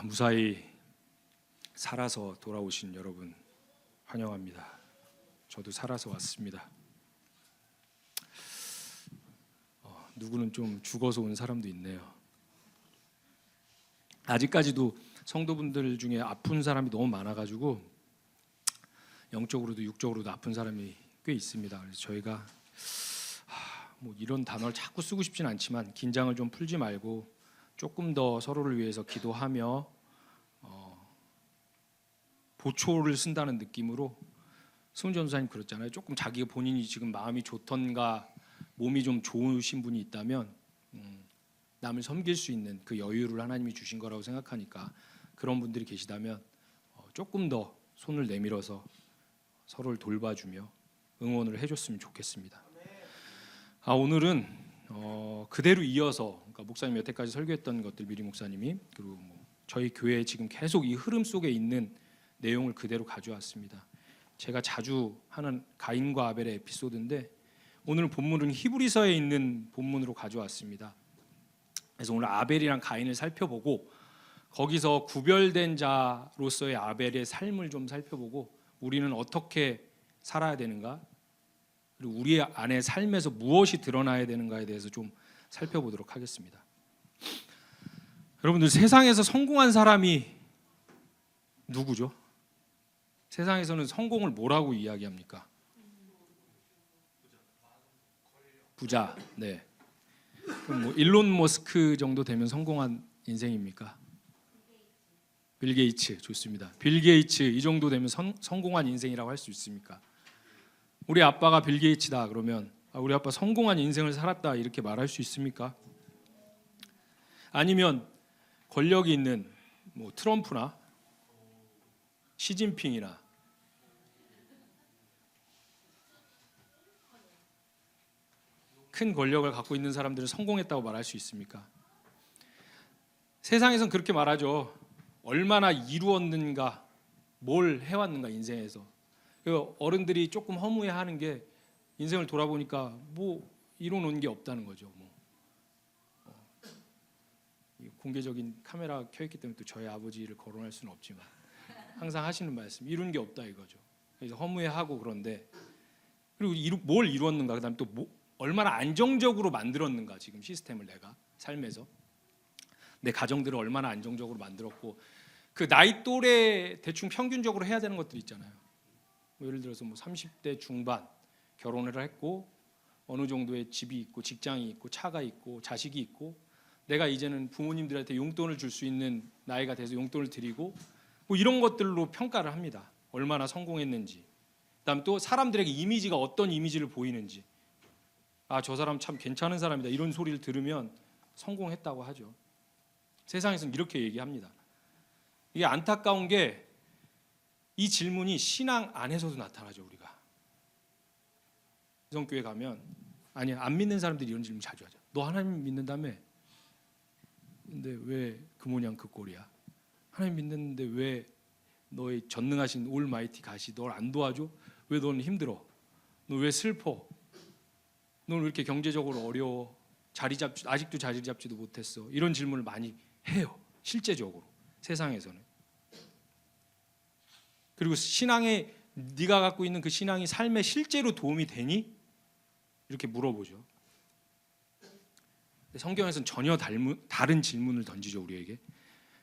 무사히 살아서 돌아오신 여러분 환영합니다. 저도 살아서 왔습니다. 누구는 좀 죽어서 온 사람도 있네요. 아직까지도 성도분들 중에 아픈 사람이 너무 많아가지고 영적으로도 육적으로도 아픈 사람이 꽤 있습니다. 그래서 저희가 뭐 이런 단어를 자꾸 쓰고 싶진 않지만 긴장을 좀 풀지 말고 조금 더 서로를 위해서 기도하며 보초를 쓴다는 느낌으로 승훈 전도사님 그랬잖아요. 조금 자기가 본인이 지금 마음이 좋던가 몸이 좀 좋으신 분이 있다면 남을 섬길 수 있는 그 여유를 하나님이 주신 거라고 생각하니까 그런 분들이 계시다면 조금 더 손을 내밀어서 서로를 돌봐주며 응원을 해줬으면 좋겠습니다. 오늘은 그대로 이어서 그러니까 목사님 여태까지 설교했던 것들 미리 목사님이 그리고 저희 교회에 지금 계속 이 흐름 속에 있는 내용을 그대로 가져왔습니다. 제가 자주 하는 가인과 아벨의 에피소드인데 오늘 본문은 히브리서에 있는 본문으로 가져왔습니다. 그래서 오늘 아벨이랑 가인을 살펴보고 거기서 구별된 자로서의 아벨의 삶을 좀 살펴보고 우리는 어떻게 살아야 되는가 그리고 우리 안에 삶에서 무엇이 드러나야 되는가에 대해서 좀 살펴보도록 하겠습니다. 여러분들 세상에서 성공한 사람이 누구죠? 세상에서는 성공을 뭐라고 이야기합니까? 부자. 네. 그럼 뭐 일론 머스크 정도 되면 성공한 인생입니까? 빌 게이츠 좋습니다. 빌 게이츠 이 정도 되면 성공한 인생이라고 할 수 있습니까? 우리 아빠가 빌 게이츠다 그러면 우리 아빠 성공한 인생을 살았다 이렇게 말할 수 있습니까? 아니면 권력이 있는 뭐 트럼프나 시진핑이나 큰 권력을 갖고 있는 사람들은 성공했다고 말할 수 있습니까? 세상에선 그렇게 말하죠. 얼마나 이루었는가, 뭘 해왔는가 인생에서. 어른들이 조금 허무해하는 게 인생을 돌아보니까 뭐 이뤄놓은 게 없다는 거죠. 공개적인 카메라 켜있기 때문에 또 저희 아버지를 거론할 수는 없지만 항상 하시는 말씀, 이룬 게 없다 이거죠. 그래서 허무해하고 그런데 그리고 뭘 이루었는가, 그다음에 또 얼마나 안정적으로 만들었는가 지금 시스템을 내가 삶에서 내 가정들을 얼마나 안정적으로 만들었고 그 나이 또래 대충 평균적으로 해야 되는 것들이 있잖아요. 예를 들어서 30대 중반 결혼을 했고 어느 정도의 집이 있고 직장이 있고 차가 있고 자식이 있고 내가 이제는 부모님들한테 용돈을 줄 수 있는 나이가 돼서 용돈을 드리고 이런 것들로 평가를 합니다. 얼마나 성공했는지. 그다음 또 사람들에게 이미지가 어떤 이미지를 보이는지. 저 사람 참 괜찮은 사람이다 이런 소리를 들으면 성공했다고 하죠. 세상에서는 이렇게 얘기합니다. 이게 안타까운 게 이 질문이 신앙 안에서도 나타나죠. 우리가 성교회 가면 안 믿는 사람들이 이런 질문 자주 하죠. 너 하나님 믿는다며? 근데 왜 그 모양 그 꼴이야? 하나님 믿는데 왜 너의 전능하신 올마이티 가시 널 안 도와줘? 왜 너는 힘들어? 너 왜 슬퍼? 너는 왜 이렇게 경제적으로 어려워? 아직도 자리 잡지도 못했어. 이런 질문을 많이 해요. 실제적으로 세상에서는. 그리고 신앙에 네가 갖고 있는 그 신앙이 삶에 실제로 도움이 되니? 이렇게 물어보죠. 성경에서는 전혀 다른 질문을 던지죠. 우리에게.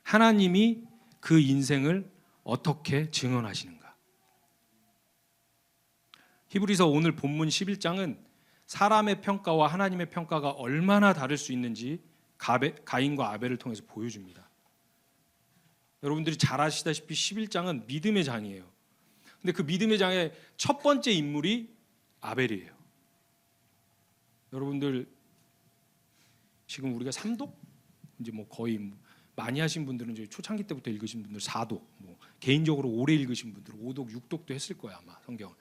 하나님이 그 인생을 어떻게 증언하시는가? 히브리서 오늘 본문 11장은 사람의 평가와 하나님의 평가가 얼마나 다를 수 있는지 가인과 아벨을 통해서 보여줍니다. 여러분들이 잘 아시다시피 11장은 믿음의 장이에요. 근데 그 믿음의 장의 첫 번째 인물이 아벨이에요. 여러분들 지금 우리가 3독 이제 거의 많이 하신 분들은 이제 초창기 때부터 읽으신 분들 4독, 개인적으로 오래 읽으신 분들 5독, 6독도 했을 거예요 아마 성경.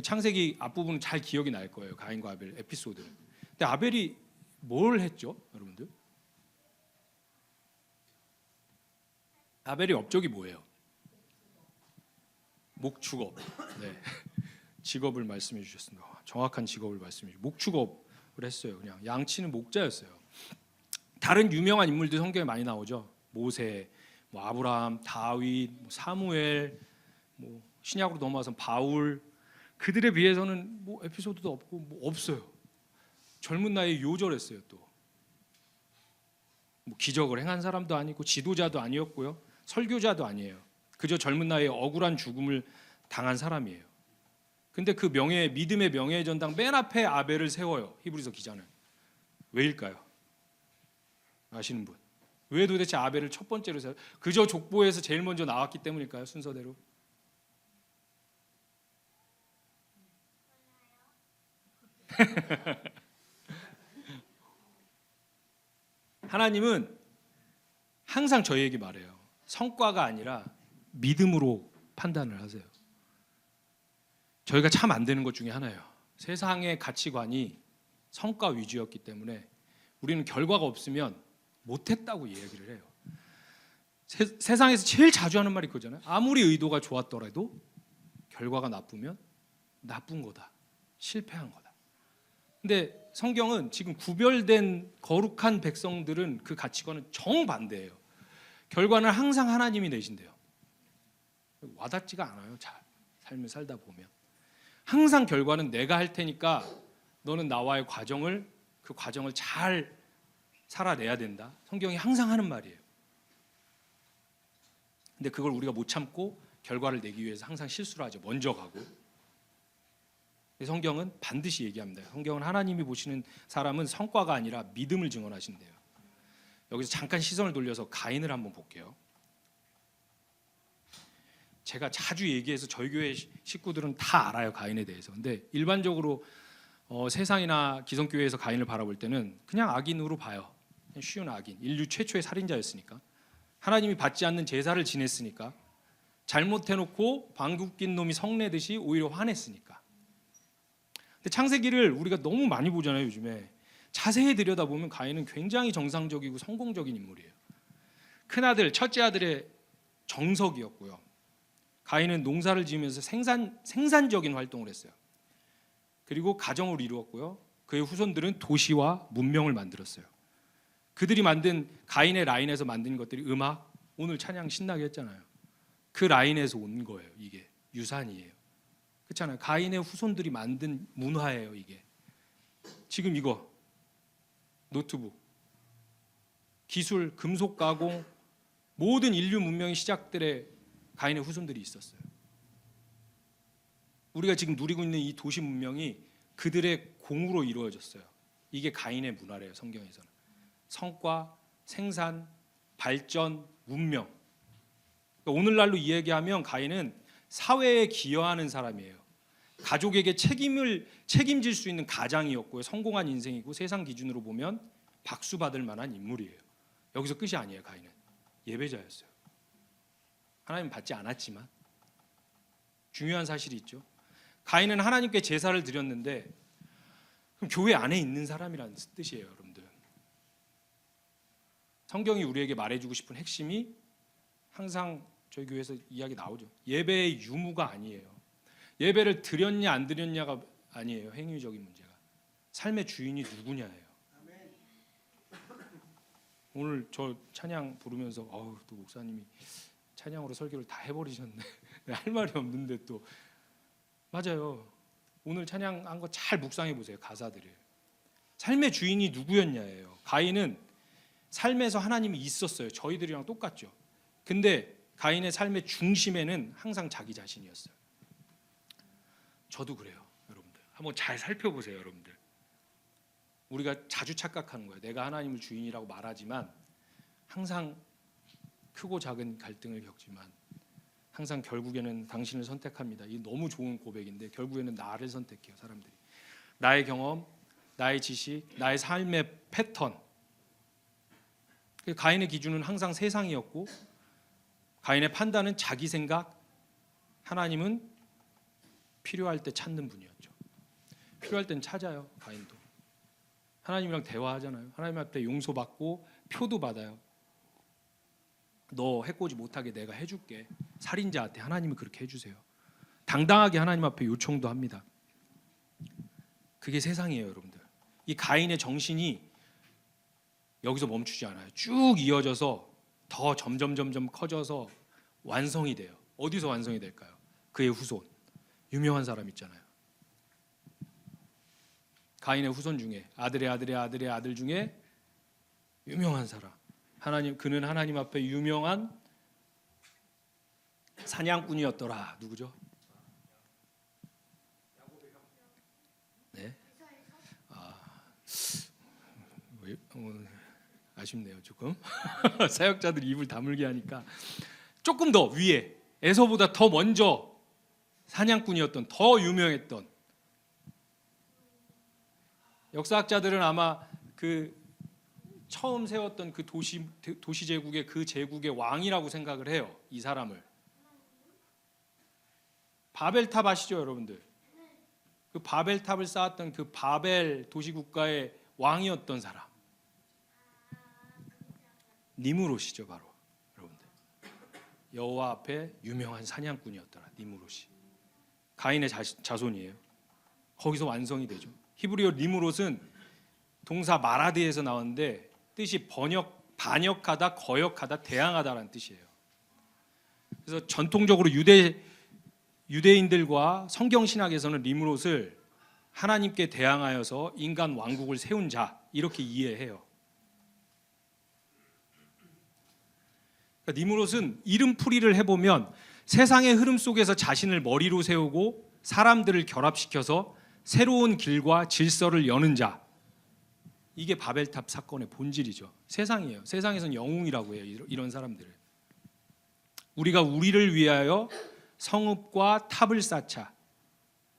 창세기 앞부분은 잘 기억이 날 거예요. 가인과 아벨 에피소드. 근데 아벨이 뭘 했죠, 여러분들? 아벨의 업적이 뭐예요? 목축업. 네. 직업을 말씀해 주셨습니다. 정확한 직업을 말씀해 주셨어요. 목축업을 했어요. 그냥 양치는 목자였어요. 다른 유명한 인물들 성경에 많이 나오죠. 모세, 뭐 아브라함, 다윗, 뭐 사무엘, 뭐 신약으로 넘어와서 바울, 그들에 비해서는 뭐 에피소드도 없고 뭐 없어요. 젊은 나이에 요절했어요. 또 뭐 기적을 행한 사람도 아니고 지도자도 아니었고요, 설교자도 아니에요. 그저 젊은 나이에 억울한 죽음을 당한 사람이에요. 근데 그 믿음의 명예의 전당 맨 앞에 아벨을 세워요, 히브리서 기자는. 왜일까요? 아시는 분? 왜 도대체 아벨을 첫 번째로 세워요? 그저 족보에서 제일 먼저 나왔기 때문일까요? 순서대로? 하나님은 항상 저희에게 말해요. 성과가 아니라 믿음으로 판단을 하세요. 저희가 참 안 되는 것 중에 하나예요. 세상의 가치관이 성과 위주였기 때문에 우리는 결과가 없으면 못했다고 이야기를 해요. 세상에서 제일 자주 하는 말이 그거잖아요. 아무리 의도가 좋았더라도 결과가 나쁘면 나쁜 거다, 실패한 거다. 근데 성경은 지금 구별된 거룩한 백성들은 그 가치관은 정반대예요. 결과는 항상 하나님이 내신대요. 와닿지가 않아요. 잘 삶을 살다 보면 항상 결과는 내가 할 테니까 너는 나와의 그 과정을 잘 살아내야 된다. 성경이 항상 하는 말이에요. 근데 그걸 우리가 못 참고 결과를 내기 위해서 항상 실수를 하죠. 먼저 가고. 성경은 반드시 얘기합니다. 성경은 하나님이 보시는 사람은 성과가 아니라 믿음을 증언하신대요. 여기서 잠깐 시선을 돌려서 가인을 한번 볼게요. 제가 자주 얘기해서 저희 교회 식구들은 다 알아요, 가인에 대해서. 근데 일반적으로 세상이나 기성교회에서 가인을 바라볼 때는 그냥 악인으로 봐요. 그냥 쉬운 악인, 인류 최초의 살인자였으니까, 하나님이 받지 않는 제사를 지냈으니까, 잘못해놓고 방귀 낀 놈이 성내듯이 오히려 화냈으니까. 근데 창세기를 우리가 너무 많이 보잖아요, 요즘에. 자세히 들여다보면 가인은 굉장히 정상적이고 성공적인 인물이에요. 큰아들, 첫째 아들의 정석이었고요. 가인은 농사를 지으면서 생산적인 활동을 했어요. 그리고 가정을 이루었고요. 그의 후손들은 도시와 문명을 만들었어요. 그들이 만든 가인의 라인에서 만든 것들이 음악, 오늘 찬양 신나게 했잖아요. 그 라인에서 온 거예요. 이게 유산이에요. 그렇잖아요. 가인의 후손들이 만든 문화예요. 이게 지금 이거 노트북, 기술, 금속 가공, 모든 인류 문명의 시작들에 가인의 후손들이 있었어요. 우리가 지금 누리고 있는 이 도시 문명이 그들의 공으로 이루어졌어요. 이게 가인의 문화래요, 성경에서는. 성과, 생산, 발전, 문명. 그러니까 오늘날로 이야기하면 가인은 사회에 기여하는 사람이에요. 가족에게 책임질 수 있는 가장이었고요. 성공한 인생이고, 세상 기준으로 보면 박수 받을 만한 인물이에요. 여기서 끝이 아니에요. 가인은 예배자였어요. 하나님 받지 않았지만 중요한 사실이 있죠. 가인은 하나님께 제사를 드렸는데, 그럼 교회 안에 있는 사람이라는 뜻이에요, 여러분들. 성경이 우리에게 말해주고 싶은 핵심이 항상 저희 교회에서 이야기 나오죠. 예배의 유무가 아니에요. 예배를 드렸냐 안 드렸냐가 아니에요. 행위적인 문제가. 삶의 주인이 누구냐예요. 오늘 저 찬양 부르면서 또 목사님이 찬양으로 설교를 다 해버리셨네. 할 말이 없는데 또 맞아요. 오늘 찬양한 거 잘 묵상해 보세요. 가사들을. 삶의 주인이 누구였냐예요. 가인은 삶에서 하나님이 있었어요. 저희들이랑 똑같죠. 근데 가인의 삶의 중심에는 항상 자기 자신이었어요. 저도 그래요, 여러분들. 한번 잘 살펴보세요, 여러분들. 우리가 자주 착각하는 거예요. 내가 하나님을 주인이라고 말하지만 항상 크고 작은 갈등을 겪지만 항상 결국에는 당신을 선택합니다. 이 너무 좋은 고백인데 결국에는 나를 선택해요, 사람들이. 나의 경험, 나의 지식, 나의 삶의 패턴. 가인의 기준은 항상 세상이었고, 가인의 판단은 자기 생각, 하나님은 필요할 때 찾는 분이었죠. 필요할 땐 찾아요. 가인도 하나님이랑 대화하잖아요. 하나님 앞에 용서받고 표도 받아요. 너 해코지 못하게 내가 해줄게. 살인자한테 하나님이 그렇게 해주세요. 당당하게 하나님 앞에 요청도 합니다. 그게 세상이에요, 여러분들. 이 가인의 정신이 여기서 멈추지 않아요. 쭉 이어져서 더 점점 커져서 완성이 돼요. 어디서 완성이 될까요? 그의 후손, 유명한 사람 있잖아요. 가인의 후손 중에 아들의 아들 중에 유명한 사람. 그는 하나님 앞에 유명한 사냥꾼이었더라. 누구죠? 네. 아쉽네요. 조금 사역자들이 입을 다물게 하니까 조금 더 위에 에서보다 더 먼저 사냥꾼이었던, 더 유명했던, 역사학자들은 아마 그 처음 세웠던 그 도시 제국의 그 제국의 왕이라고 생각을 해요. 이 사람을. 바벨탑 아시죠, 여러분들? 그 바벨탑을 쌓았던 그 바벨 도시국가의 왕이었던 사람. 니무롯이죠, 바로. 여러분들. 여호와 앞에 유명한 사냥꾼이었더라. 니무롯이. 가인의 자손이에요. 거기서 완성이 되죠. 히브리어 니무롯은 동사 마라드에서 나왔는데 뜻이 반역하다, 거역하다, 대항하다라는 뜻이에요. 그래서 전통적으로 유대인들과 성경 신학에서는 니무롯을 하나님께 대항하여서 인간 왕국을 세운 자 이렇게 이해해요. 그러니까 니무롯은 이름풀이를 해보면 세상의 흐름 속에서 자신을 머리로 세우고 사람들을 결합시켜서 새로운 길과 질서를 여는 자, 이게 바벨탑 사건의 본질이죠. 세상이에요. 세상에서는 영웅이라고 해요. 이런 사람들을. 우리가 우리를 위하여 성읍과 탑을 쌓자.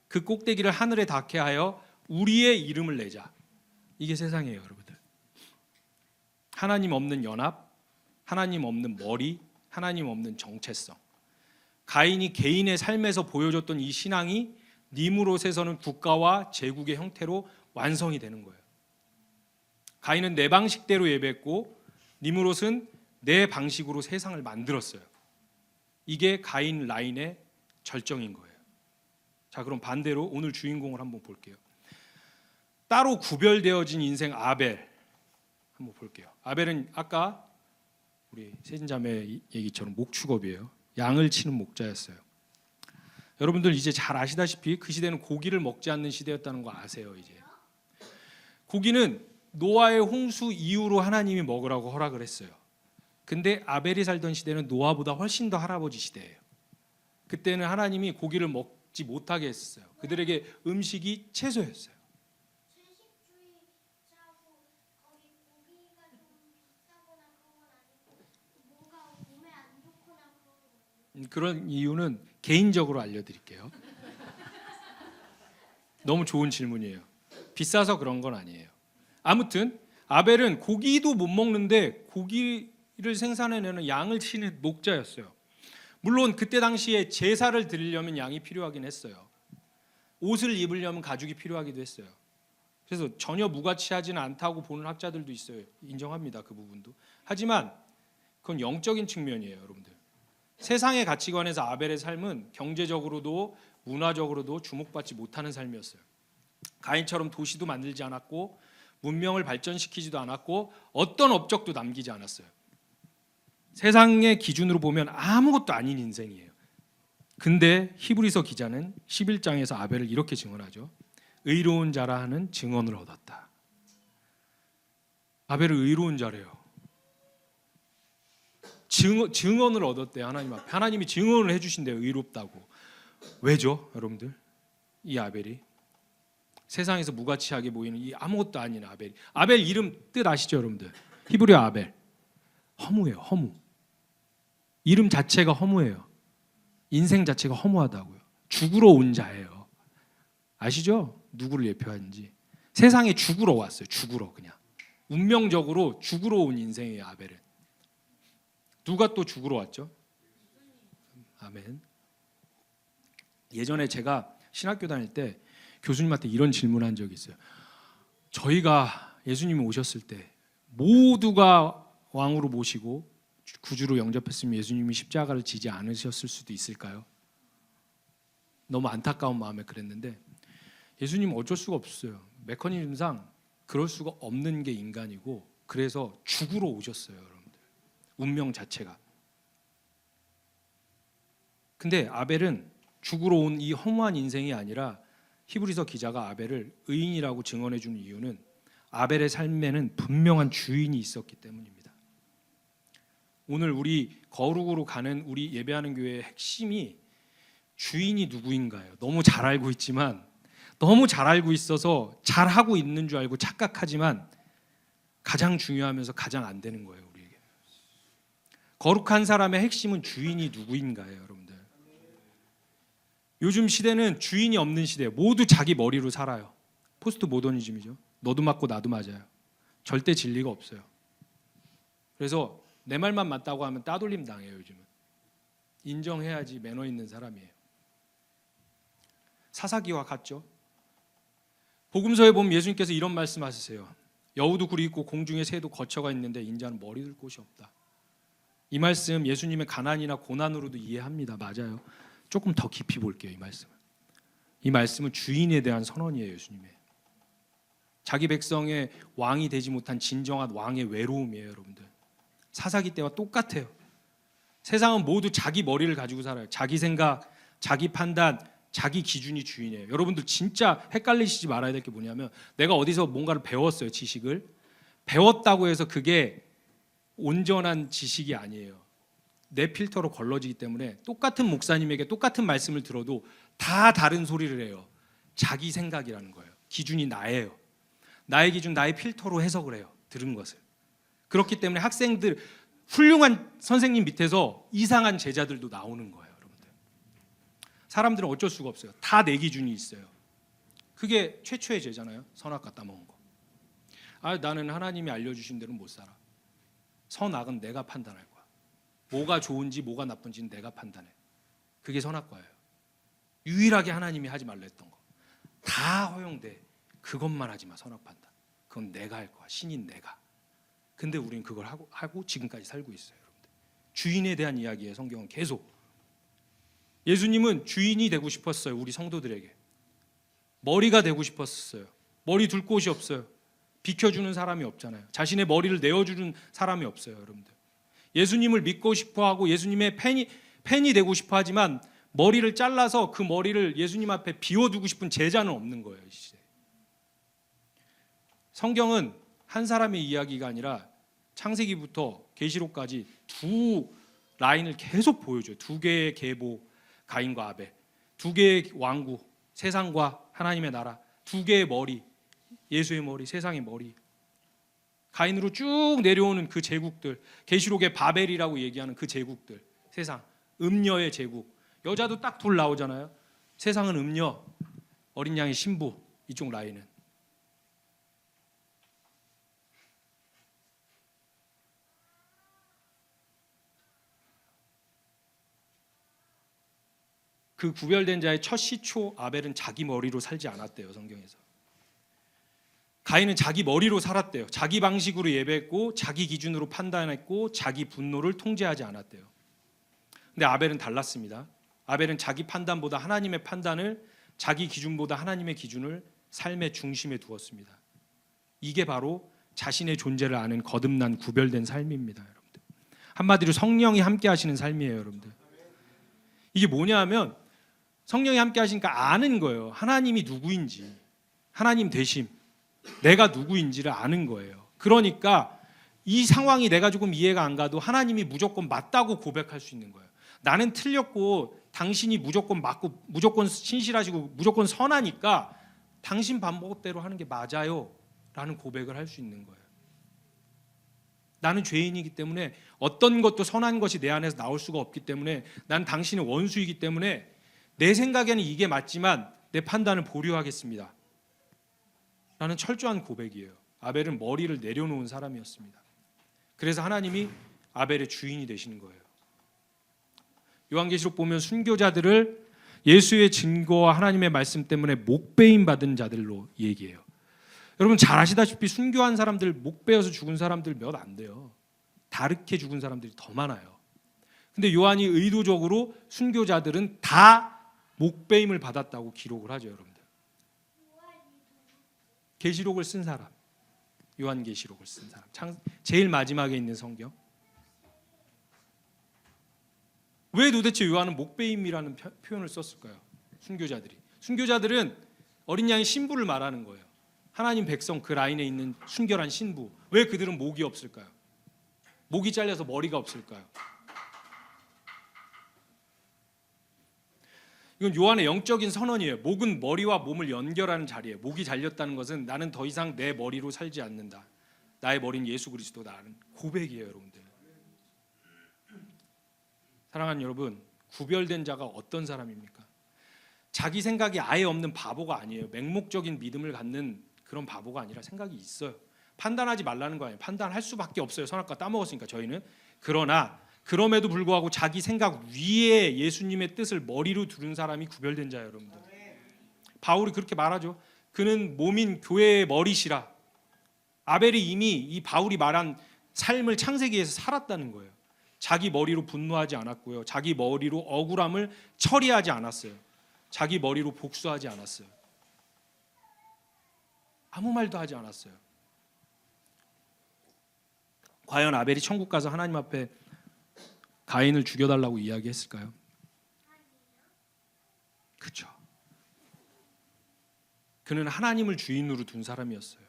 그 꼭대기를 하늘에 닿게 하여 우리의 이름을 내자. 이게 세상이에요, 여러분들. 하나님 없는 연합, 하나님 없는 머리, 하나님 없는 정체성. 가인이 개인의 삶에서 보여줬던 이 신앙이 니무롯에서는 국가와 제국의 형태로 완성이 되는 거예요. 가인은 내 방식대로 예배했고 니무롯은 내 방식으로 세상을 만들었어요. 이게 가인 라인의 절정인 거예요. 자, 그럼 반대로 오늘 주인공을 한번 볼게요. 따로 구별되어진 인생 아벨 한번 볼게요. 아벨은 아까 우리 세진자매 얘기처럼 목축업이에요. 양을 치는 목자였어요. 여러분들 이제 잘 아시다시피 그 시대는 고기를 먹지 않는 시대였다는 거 아세요? 이제 고기는 노아의 홍수 이후로 하나님이 먹으라고 허락을 했어요. 근데 아벨이 살던 시대는 노아보다 훨씬 더 할아버지 시대예요. 그때는 하나님이 고기를 먹지 못하게 했어요. 그들에게 음식이 채소였어요. 그런 이유는 개인적으로 알려드릴게요. 너무 좋은 질문이에요. 비싸서 그런 건 아니에요. 아무튼 아벨은 고기도 못 먹는데 고기를 생산해내는 양을 치는 목자였어요. 물론 그때 당시에 제사를 드리려면 양이 필요하긴 했어요. 옷을 입으려면 가죽이 필요하기도 했어요. 그래서 전혀 무가치하지는 않다고 보는 학자들도 있어요. 인정합니다, 그 부분도. 하지만 그건 영적인 측면이에요, 여러분들. 세상의 가치관에서 아벨의 삶은 경제적으로도 문화적으로도 주목받지 못하는 삶이었어요. 가인처럼 도시도 만들지 않았고 문명을 발전시키지도 않았고 어떤 업적도 남기지 않았어요. 세상의 기준으로 보면 아무것도 아닌 인생이에요. 근데 히브리서 기자는 11장에서 아벨을 이렇게 증언하죠. 의로운 자라 하는 증언을 얻었다. 아벨은 의로운 자래요. 증언을 얻었대요. 하나님 앞에. 하나님이 증언을 해주신대요. 의롭다고. 왜죠, 여러분들? 이 아벨이 세상에서 무가치하게 보이는 이 아무것도 아닌 아벨. 아벨 이름 뜻 아시죠, 여러분들? 히브리어 아벨. 허무예요. 허무. 이름 자체가 허무해요. 인생 자체가 허무하다고요. 죽으러 온 자예요. 아시죠? 누구를 예표하는지. 세상에 죽으러 왔어요. 죽으러 그냥. 운명적으로 죽으러 온 인생이에요, 아벨은. 누가 또 죽으러 왔죠? 아멘. 예전에 제가 신학교 다닐 때 교수님한테 이런 질문한 적이 있어요. 저희가 예수님이 오셨을 때 모두가 왕으로 모시고 구주로 영접했으면 예수님이 십자가를 지지 않으셨을 수도 있을까요? 너무 안타까운 마음에 그랬는데 예수님 어쩔 수가 없어요. 메커니즘상 그럴 수가 없는 게 인간이고 그래서 죽으러 오셨어요, 여러분들. 운명 자체가. 근데 아벨은 죽으러 온 이 허무한 인생이 아니라 히브리서 기자가 아벨을 의인이라고 증언해 주는 이유는 아벨의 삶에는 분명한 주인이 있었기 때문입니다. 오늘 우리 거룩으로 가는 우리 예배하는 교회의 핵심이 주인이 누구인가요? 너무 잘 알고 있지만, 너무 잘 알고 있어서 잘하고 있는 줄 알고 착각하지만 가장 중요하면서 가장 안 되는 거예요. 우리에게 거룩한 사람의 핵심은 주인이 누구인가요, 여러분들? 요즘 시대는 주인이 없는 시대예요. 모두 자기 머리로 살아요. 포스트 모더니즘이죠. 너도 맞고 나도 맞아요. 절대 진리가 없어요. 그래서 내 말만 맞다고 하면 따돌림 당해요. 요즘은 인정해야지 매너 있는 사람이에요. 사사기와 같죠. 복음서에 보면 예수님께서 이런 말씀하셨어요. 여우도 굴이 있고 공중에 새도 거처가 있는데 인자는 머리 둘 곳이 없다. 이 말씀 예수님의 가난이나 고난으로도 이해합니다. 맞아요. 조금 더 깊이 볼게요. 이 말씀은 주인에 대한 선언이에요. 예수님의 자기 백성의 왕이 되지 못한 진정한 왕의 외로움이에요. 여러분들, 사사기 때와 똑같아요. 세상은 모두 자기 머리를 가지고 살아요. 자기 생각, 자기 판단, 자기 기준이 주인이에요. 여러분들 진짜 헷갈리시지 말아야 될 게 뭐냐면, 내가 어디서 뭔가를 배웠어요. 지식을 배웠다고 해서 그게 온전한 지식이 아니에요. 내 필터로 걸러지기 때문에 똑같은 목사님에게 똑같은 말씀을 들어도 다 다른 소리를 해요. 자기 생각이라는 거예요. 기준이 나예요. 나의 기준, 나의 필터로 해석을 해요. 들은 것을. 그렇기 때문에 학생들, 훌륭한 선생님 밑에서 이상한 제자들도 나오는 거예요. 여러분들, 사람들은 어쩔 수가 없어요. 다 내 기준이 있어요. 그게 최초의 죄잖아요. 선악 갖다 먹은 거. 나는 하나님이 알려주신 대로 못 살아. 선악은 내가 판단할 거야. 뭐가 좋은지 뭐가 나쁜지는 내가 판단해. 그게 선악과예요. 유일하게 하나님이 하지 말라 했던 거 다 허용돼. 그것만 하지 마. 선악 판단. 그건 내가 할 거야. 신인 내가. 근데 우리는 그걸 하고 지금까지 살고 있어요. 여러분들, 주인에 대한 이야기예요. 성경은 계속. 예수님은 주인이 되고 싶었어요. 우리 성도들에게 머리가 되고 싶었어요. 머리 둘 곳이 없어요. 비켜주는 사람이 없잖아요. 자신의 머리를 내어주는 사람이 없어요. 여러분들, 예수님을 믿고 싶어하고 예수님의 팬이 되고 싶어하지만 머리를 잘라서 그 머리를 예수님 앞에 비워두고 싶은 제자는 없는 거예요. 이 시대에. 성경은 한 사람의 이야기가 아니라 창세기부터 계시록까지 두 라인을 계속 보여줘요. 두 개의 계보, 가인과 아벨, 두 개의 왕국, 세상과 하나님의 나라, 두 개의 머리, 예수의 머리, 세상의 머리, 가인으로 쭉 내려오는 그 제국들, 계시록의 바벨이라고 얘기하는 그 제국들, 세상, 음녀의 제국. 여자도 딱 둘 나오잖아요. 세상은 음녀, 어린 양의 신부, 이쪽 라인은. 그 구별된 자의 첫 시초 아벨은 자기 머리로 살지 않았대요. 성경에서. 가인은 자기 머리로 살았대요. 자기 방식으로 예배했고 자기 기준으로 판단했고 자기 분노를 통제하지 않았대요. 근데 아벨은 달랐습니다. 아벨은 자기 판단보다 하나님의 판단을, 자기 기준보다 하나님의 기준을 삶의 중심에 두었습니다. 이게 바로 자신의 존재를 아는 거듭난 구별된 삶입니다. 여러분들, 한마디로 성령이 함께 하시는 삶이에요. 여러분들, 이게 뭐냐 하면 성령이 함께 하시니까 아는 거예요. 하나님이 누구인지, 하나님 되심, 내가 누구인지를 아는 거예요. 그러니까 이 상황이 내가 조금 이해가 안 가도 하나님이 무조건 맞다고 고백할 수 있는 거예요. 나는 틀렸고 당신이 무조건 맞고 무조건 신실하시고 무조건 선하니까 당신 방법대로 하는 게 맞아요 라는 고백을 할 수 있는 거예요. 나는 죄인이기 때문에 어떤 것도 선한 것이 내 안에서 나올 수가 없기 때문에, 난 당신의 원수이기 때문에 내 생각에는 이게 맞지만 내 판단을 보류하겠습니다 라는 철저한 고백이에요. 아벨은 머리를 내려놓은 사람이었습니다. 그래서 하나님이 아벨의 주인이 되시는 거예요. 요한계시록 보면 순교자들을 예수의 증거와 하나님의 말씀 때문에 목베임 받은 자들로 얘기해요. 여러분 잘 아시다시피 순교한 사람들, 목베어서 죽은 사람들 몇 안 돼요. 다르게 죽은 사람들이 더 많아요. 근데 요한이 의도적으로 순교자들은 다 목베임을 받았다고 기록을 하죠. 여러분들, 계시록을 쓴 사람, 요한계시록을 쓴 사람, 제일 마지막에 있는 성경. 왜 도대체 요한은 목베임이라는 표현을 썼을까요? 순교자들은 어린 양의 신부를 말하는 거예요. 하나님 백성 그 라인에 있는 순결한 신부. 왜 그들은 목이 없을까요? 목이 잘려서 머리가 없을까요? 이건 요한의 영적인 선언이에요. 목은 머리와 몸을 연결하는 자리예요. 목이 잘렸다는 것은 나는 더 이상 내 머리로 살지 않는다. 나의 머리는 예수 그리스도다라는 고백이에요, 여러분들. 사랑하는 여러분, 구별된 자가 어떤 사람입니까? 자기 생각이 아예 없는 바보가 아니에요. 맹목적인 믿음을 갖는 그런 바보가 아니라 생각이 있어요. 판단하지 말라는 거 아니에요. 판단할 수밖에 없어요. 선악과 따먹었으니까 저희는. 그러나 그럼에도 불구하고 자기 생각 위에 예수님의 뜻을 머리로 두른 사람이 구별된 자예요, 여러분들. 바울이 그렇게 말하죠. 그는 몸인 교회의 머리시라. 아벨이 이미 이 바울이 말한 삶을 창세기에서 살았다는 거예요. 자기 머리로 분노하지 않았고요. 자기 머리로 억울함을 처리하지 않았어요. 자기 머리로 복수하지 않았어요. 아무 말도 하지 않았어요. 과연 아벨이 천국 가서 하나님 앞에 가인을 죽여달라고 이야기했을까요? 그렇죠. 그는 하나님을 주인으로 둔 사람이었어요.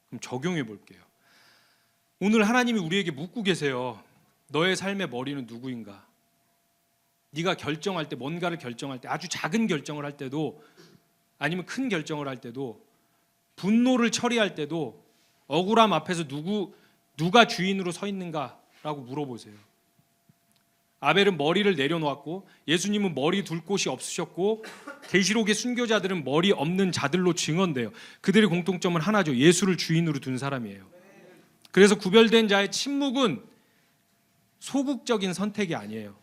그럼 적용해 볼게요. 오늘 하나님이 우리에게 묻고 계세요. 너의 삶의 머리는 누구인가? 네가 결정할 때, 뭔가를 결정할 때, 아주 작은 결정을 할 때도 아니면 큰 결정을 할 때도, 분노를 처리할 때도 억울함 앞에서 누가 주인으로 서 있는가라고 물어보세요. 아벨은 머리를 내려놓았고 예수님은 머리 둘 곳이 없으셨고 계시록의 순교자들은 머리 없는 자들로 증언돼요. 그들의 공통점은 하나죠. 예수를 주인으로 둔 사람이에요. 그래서 구별된 자의 침묵은 소극적인 선택이 아니에요.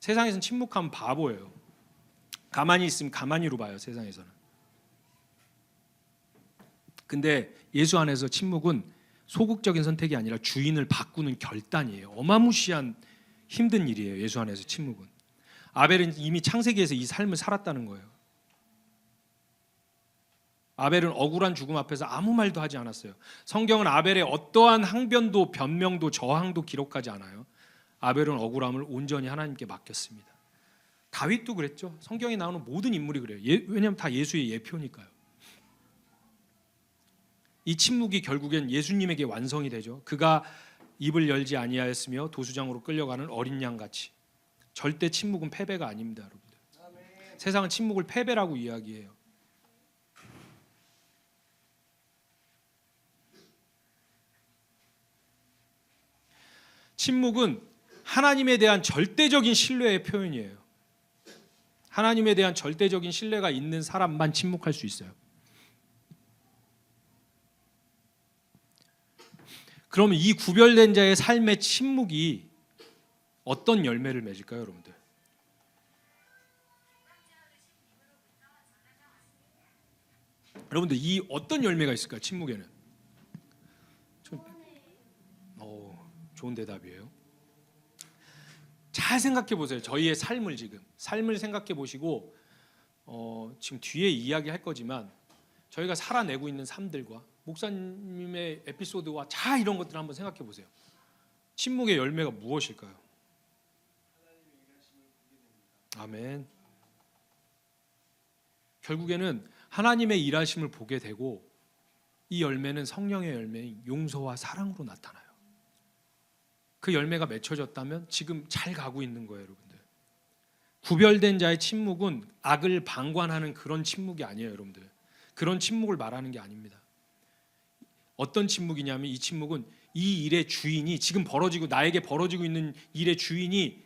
세상에서는 침묵하면 바보예요. 가만히 있으면 가만히로 봐요, 세상에서는. 근데 예수 안에서 침묵은 소극적인 선택이 아니라 주인을 바꾸는 결단이에요. 어마무시한 힘든 일이에요, 예수 안에서 침묵은. 아벨은 이미 창세기에서 이 삶을 살았다는 거예요. 아벨은 억울한 죽음 앞에서 아무 말도 하지 않았어요. 성경은 아벨의 어떠한 항변도 변명도 저항도 기록하지 않아요. 아벨은 억울함을 온전히 하나님께 맡겼습니다. 다윗도 그랬죠. 성경에 나오는 모든 인물이 그래요. 왜냐하면 다 예수의 예표니까요. 이 침묵이 결국엔 예수님에게 완성이 되죠. 그가 입을 열지 아니하였으며 도수장으로 끌려가는 어린 양같이. 절대 침묵은 패배가 아닙니다, 여러분들. 세상은 침묵을 패배라고 이야기해요. 침묵은 하나님에 대한 절대적인 신뢰의 표현이에요. 하나님에 대한 절대적인 신뢰가 있는 사람만 침묵할 수 있어요. 그러면 이 구별된 자의 삶의 침묵이 어떤 열매를 맺을까요, 여러분들? 여러분들 이 어떤 열매가 있을까요, 침묵에는? 좋은 대답이에요. 잘 생각해 보세요. 저희의 삶을 생각해 보시고 지금 뒤에 이야기할 거지만 저희가 살아내고 있는 삶들과 목사님의 에피소드와 자 이런 것들을 한번 생각해 보세요. 침묵의 열매가 무엇일까요? 아멘. 결국에는 하나님의 일하심을 보게 되고 이 열매는 성령의 열매인 용서와 사랑으로 나타나요. 그 열매가 맺혀졌다면 지금 잘 가고 있는 거예요, 여러분들. 구별된 자의 침묵은 악을 방관하는 그런 침묵이 아니에요, 여러분들. 그런 침묵을 말하는 게 아닙니다. 어떤 침묵이냐면 이 침묵은 이 일의 주인이 지금 나에게 벌어지고 있는 일의 주인이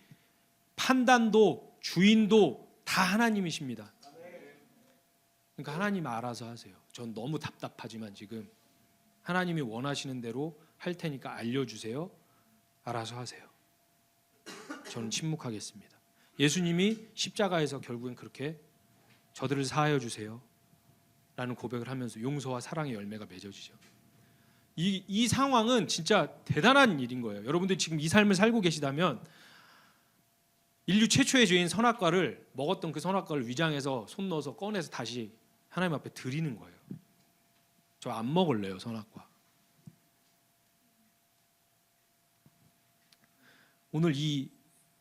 판단도 주인도 다 하나님이십니다. 그러니까 하나님 알아서 하세요. 전 너무 답답하지만 지금 하나님이 원하시는 대로 할 테니까 알려주세요. 알아서 하세요. 저는 침묵하겠습니다. 예수님이 십자가에서 결국엔 그렇게 저들을 사하여 주세요 라는 고백을 하면서 용서와 사랑의 열매가 맺어지죠. 이 상황은 진짜 대단한 일인 거예요. 여러분들 지금 이 삶을 살고 계시다면 인류 최초의 죄인 선악과를 먹었던 그 선악과를 위장해서 손 넣어서 꺼내서 다시 하나님 앞에 드리는 거예요. 저 안 먹을래요, 선악과. 오늘 이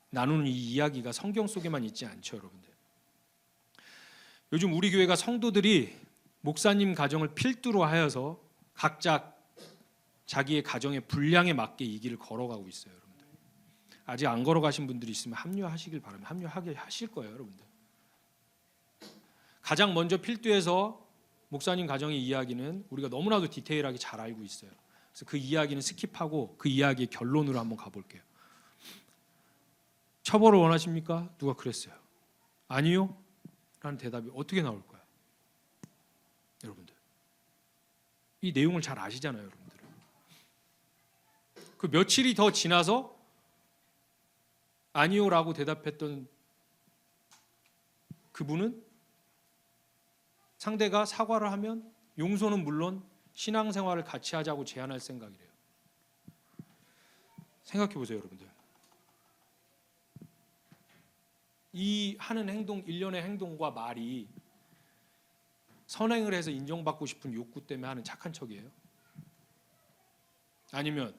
나누는 이 이야기가 성경 속에만 있지 않죠, 여러분들. 요즘 우리 교회가 성도들이 목사님 가정을 필두로 하여서 각자 자기의 가정의 분량에 맞게 이 길을 걸어가고 있어요, 여러분들. 아직 안 걸어가신 분들이 있으면 합류하시길 바랍니다. 합류하게 하실 거예요, 여러분들. 가장 먼저 필두에서 목사님 가정의 이야기는 우리가 너무나도 디테일하게 잘 알고 있어요. 그래서 그 이야기는 스킵하고 그 이야기의 결론으로 한번 가볼게요. 처벌을 원하십니까? 누가 그랬어요? 아니요? 라는 대답이 어떻게 나올 거야? 여러분들, 이 내용을 잘 아시잖아요, 여러분들. 그 며칠이 더 지나서 아니요라고 대답했던 그분은 상대가 사과를 하면 용서는 물론 신앙생활을 같이 하자고 제안할 생각이래요. 생각해 보세요, 여러분들. 이 하는 행동, 일련의 행동과 말이 선행을 해서 인정받고 싶은 욕구 때문에 하는 착한 척이에요? 아니면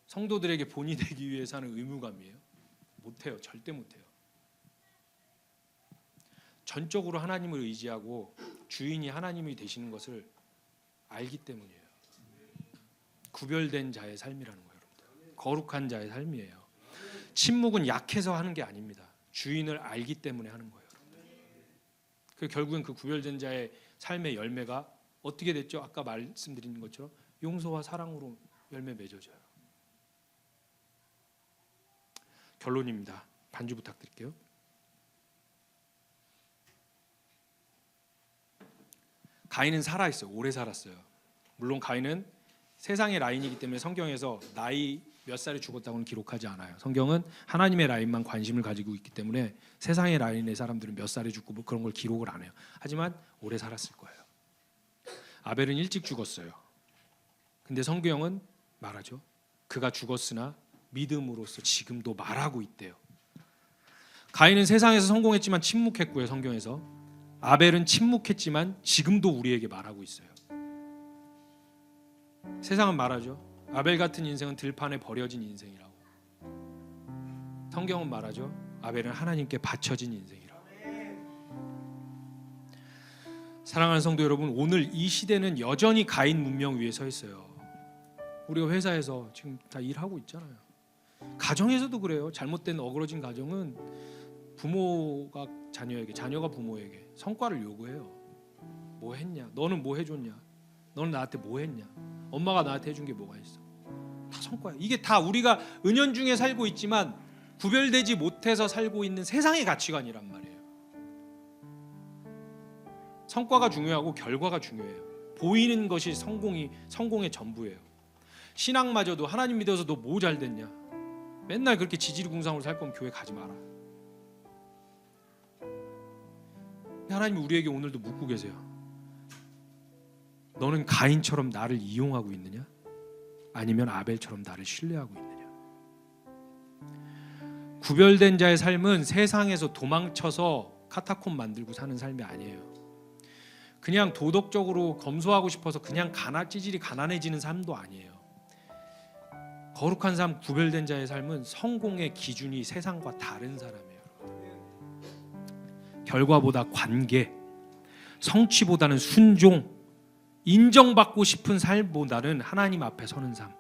성도들에게 본이 되기 위해서 하는 의무감이에요? 못해요. 절대 못해요. 전적으로 하나님을 의지하고 주인이 하나님이 되시는 것을 알기 때문이에요. 구별된 자의 삶이라는 거예요, 여러분들. 거룩한 자의 삶이에요. 침묵은 약해서 하는 게 아닙니다. 주인을 알기 때문에 하는 거예요, 여러분들. 그 결국엔 그 구별된 자의 삶의 열매가 어떻게 됐죠? 아까 말씀드린 것처럼 용서와 사랑으로 열매 맺어져요. 결론입니다. 반주 부탁드릴게요. 가인은 살아있어요. 오래 살았어요. 물론 가인은 세상의 라인이기 때문에 성경에서 나이 몇 살에 죽었다고는 기록하지 않아요. 성경은 하나님의 라인만 관심을 가지고 있기 때문에 세상의 라인의 사람들은 몇 살에 죽고 뭐 그런 걸 기록을 안 해요. 하지만 오래 살았을 거예요. 아벨은 일찍 죽었어요. 근데 성경은 말하죠. 그가 죽었으나 믿음으로써 지금도 말하고 있대요. 가인은 세상에서 성공했지만 침묵했고요, 성경에서. 아벨은 침묵했지만 지금도 우리에게 말하고 있어요. 세상은 말하죠. 아벨 같은 인생은 들판에 버려진 인생이라고. 성경은 말하죠. 아벨은 하나님께 바쳐진 인생이라고. 사랑하는 성도 여러분, 오늘 이 시대는 여전히 가인 문명 위에 서 있어요. 우리가 회사에서 지금 다 일하고 있잖아요. 가정에서도 그래요. 잘못된 어그러진 가정은 부모가 자녀에게, 자녀가 부모에게 성과를 요구해요. 뭐 했냐? 너는 뭐 해줬냐? 너는 나한테 뭐 했냐? 엄마가 나한테 해준 게 뭐가 있어? 다 성과야. 이게 다 우리가 은연중에 살고 있지만 구별되지 못해서 살고 있는 세상의 가치관이란 말이에요. 성과가 중요하고 결과가 중요해요. 보이는 것이 성공의 전부예요. 신앙마저도 하나님 믿어서 너 뭐 잘 됐냐? 맨날 그렇게 지지리궁상으로 살 거면 교회 가지 마라. 하나님이 우리에게 오늘도 묻고 계세요. 너는 가인처럼 나를 이용하고 있느냐? 아니면 아벨처럼 나를 신뢰하고 있느냐? 구별된 자의 삶은 세상에서 도망쳐서 카타콤 만들고 사는 삶이 아니에요. 그냥 도덕적으로 검소하고 싶어서 그냥 찌질이 가난해지는 삶도 아니에요. 거룩한 삶, 구별된 자의 삶은 성공의 기준이 세상과 다른 사람이에요. 결과보다 관계, 성취보다는 순종, 인정받고 싶은 삶보다는 하나님 앞에 서는 삶.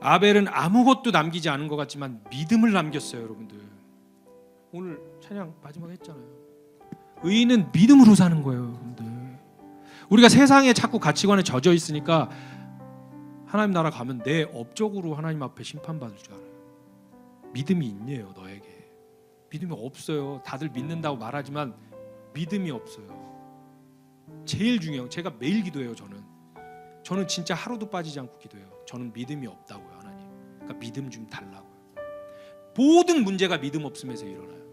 아벨은 아무것도 남기지 않은 것 같지만 믿음을 남겼어요, 여러분들. 오늘 찬양 마지막에 했잖아요. 의인은 믿음으로 사는 거예요, 여러분들. 우리가 세상에 자꾸 가치관에 젖어 있으니까 하나님 나라 가면 내 업적으로 하나님 앞에 심판받을 줄 알아요. 믿음이 있네요, 너에게. 믿음이 없어요. 다들 믿는다고 말하지만 믿음이 없어요. 제일 중요해요. 제가 매일 기도해요. 저는 진짜 하루도 빠지지 않고 기도해요. 저는 믿음이 없다고요, 하나님. 그러니까 믿음 좀 달라고요. 모든 문제가 믿음 없음에서 일어나요.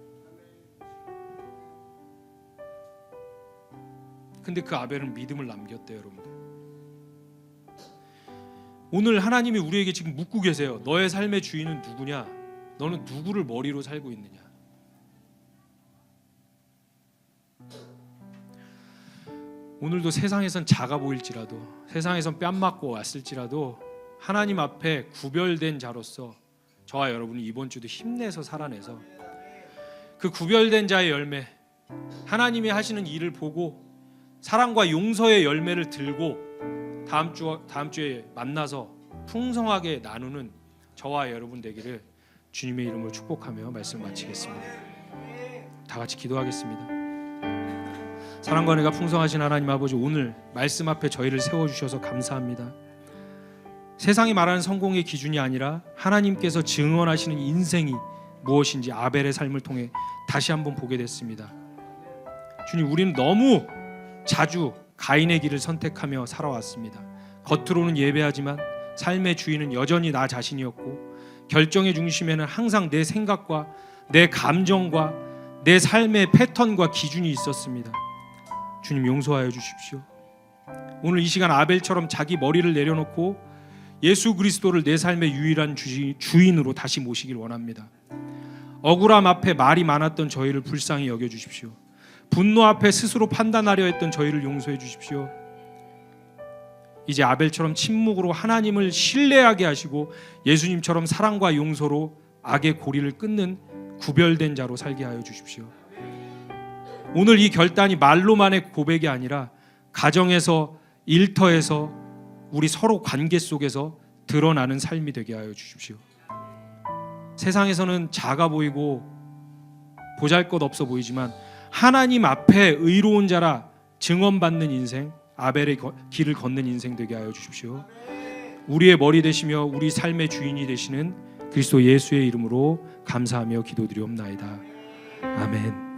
근데 그 아벨은 믿음을 남겼대요, 여러분들. 오늘 하나님이 우리에게 지금 묻고 계세요. 너의 삶의 주인은 누구냐? 너는 누구를 머리로 살고 있느냐? 오늘도 세상에선 작아 보일지라도, 세상에선 뺨 맞고 왔을지라도 하나님 앞에 구별된 자로서 저와 여러분이 이번 주도 힘내서 살아내서 그 구별된 자의 열매, 하나님이 하시는 일을 보고 사랑과 용서의 열매를 들고 다음 주에 만나서 풍성하게 나누는 저와 여러분 되기를 주님의 이름으로 축복하며 말씀 마치겠습니다. 다 같이 기도하겠습니다. 사랑과 은혜가 풍성하신 하나님 아버지, 오늘 말씀 앞에 저희를 세워주셔서 감사합니다. 세상이 말하는 성공의 기준이 아니라 하나님께서 증언하시는 인생이 무엇인지 아벨의 삶을 통해 다시 한번 보게 됐습니다. 주님, 우리는 너무 자주 가인의 길을 선택하며 살아왔습니다. 겉으로는 예배하지만 삶의 주인은 여전히 나 자신이었고, 결정의 중심에는 항상 내 생각과 내 감정과 내 삶의 패턴과 기준이 있었습니다. 주님, 용서하여 주십시오. 오늘 이 시간 아벨처럼 자기 머리를 내려놓고 예수 그리스도를 내 삶의 유일한 주인으로 다시 모시길 원합니다. 억울함 앞에 말이 많았던 저희를 불쌍히 여겨주십시오. 분노 앞에 스스로 판단하려 했던 저희를 용서해 주십시오. 이제 아벨처럼 침묵으로 하나님을 신뢰하게 하시고 예수님처럼 사랑과 용서로 악의 고리를 끊는 구별된 자로 살게 하여 주십시오. 오늘 이 결단이 말로만의 고백이 아니라 가정에서, 일터에서, 우리 서로 관계 속에서 드러나는 삶이 되게 하여 주십시오. 세상에서는 작아 보이고 보잘것없어 보이지만 하나님 앞에 의로운 자라 증언받는 인생, 아벨의 길을 걷는 인생 되게 하여 주십시오. 우리의 머리 되시며 우리 삶의 주인이 되시는 그리스도 예수의 이름으로 감사하며 기도드리옵나이다. 아멘.